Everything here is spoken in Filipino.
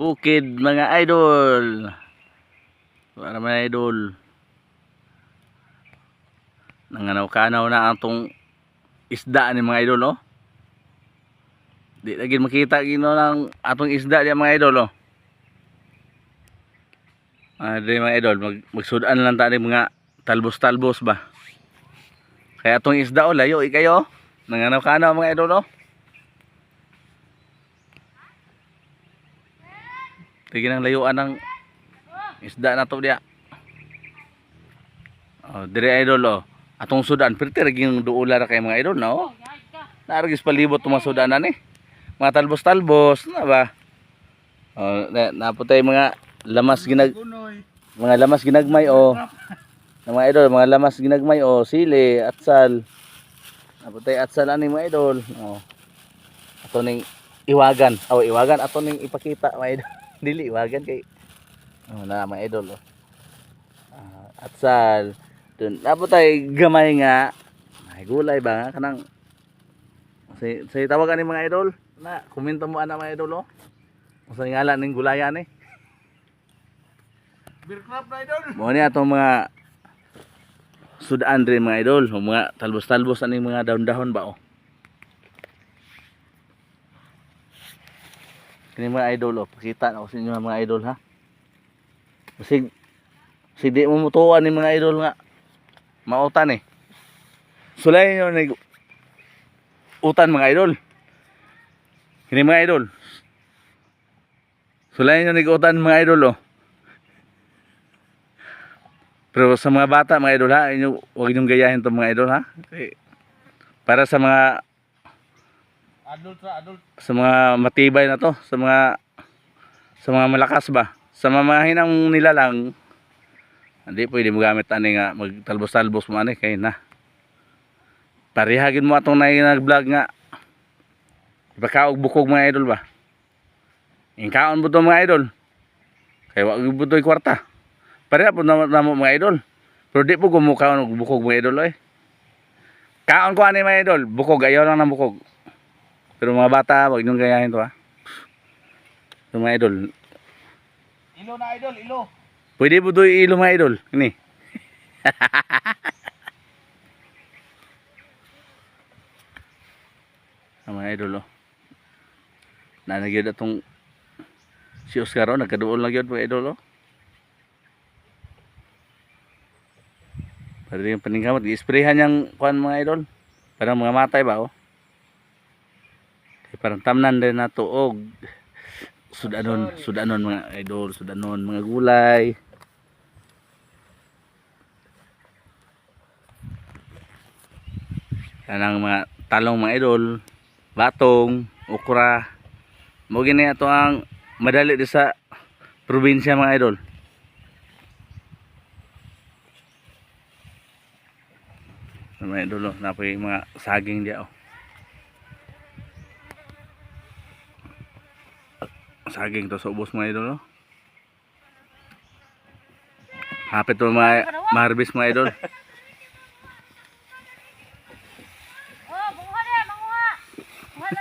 Bukid mga idol. Para mga idol. Nanganaw-kanaw na atong isda ni mga idol, oh. Di lagi makita gino ng atong isda di mga idol, oh. Di mga idol, magsudan lang tayo mga talbos-talbos ba. Kaya atong isda, oh, layo ikayo. Nanganaw-kanaw mga idol, oh. Tignan ang layuan ng isda na to dia. Oh, dire idol, oh. Atong sudan, pero tiraging duula na kay mga idol na, oh. Naragis palibot mga sudanan eh. Mga talbos-talbos na ba? Oh, naputay mga lamas ginagmay, oh. Mga idol, mga lamas ginagmay, oh, sili, atsal. Naputay atsal ani mga idol, oh. Ato ning iwagan. Oh, iwagan ato ning ipakita mga idol. Dili iwagan kay na mga idol, oh. Atsal. Dun naputay gamay nga. Ay gulay ba nga kanang say tawagan ni mga idol na komento mo ana mga idol, oh. Usa ngalan ning gulayan eh. Beer crab na idol. Mo ni atong mga sudan rin mga idol, o mga talbos-talbos aning mga dahon-dahon ba, oh. Kini mga idol, oh, pakita na ko sa inyo mga idol, ha. Kasi di mo mutuan ni mga idol nga mautan eh. Sulay nyo ni utan mga idol. Kini mga idol. Sulay nyo ni utan mga idol, oh. Pero sa mga bata mga idol, ha, huwag nyo gayahin to mga idol, ha. Okay. Para sa mga Adult. sa mga matibay na to, sa mga malakas ba. Sa mga hinang nilalang, hindi pwede mo gamit ani nga magtalbos-talbos mo ani kay na. Parihagin mo atong nag-vlog nga. Ipakaog bukog mga idol ba. Ingkaon mo to mga idol. Kay wag mo to kwarta. Pareha po namo mga idol. Pero di po gumukaon og bukog mga idol, eh. Kaon ko ani mga idol, bukog ayaw lang ng bukog. Pero mga bata, wag niyong gayahin to, ha. So, mga idol. Ilo na idol, ilo. Pwede po doon ilo mga idol. Ini. Mga idol, oh. Nanagyan atong si Oscar, oh. Nagkaduol lang yun mga idol, oh. Para yung paningkamot. I-sprayhan yung kuhan mga idol. Parang mga matay ba, oh. Parang tamnan din na to, og sudanon mga idol, sudanon mga gulay. Kanang mga talong mga idol, batong, okra. Mo gini ato ang madali di sa probinsya mga idol. Mga idol, oh, napoy mga saging dia, oh. Saging to sa ubos mga idol, no? Hapit to mga harvest mga idol.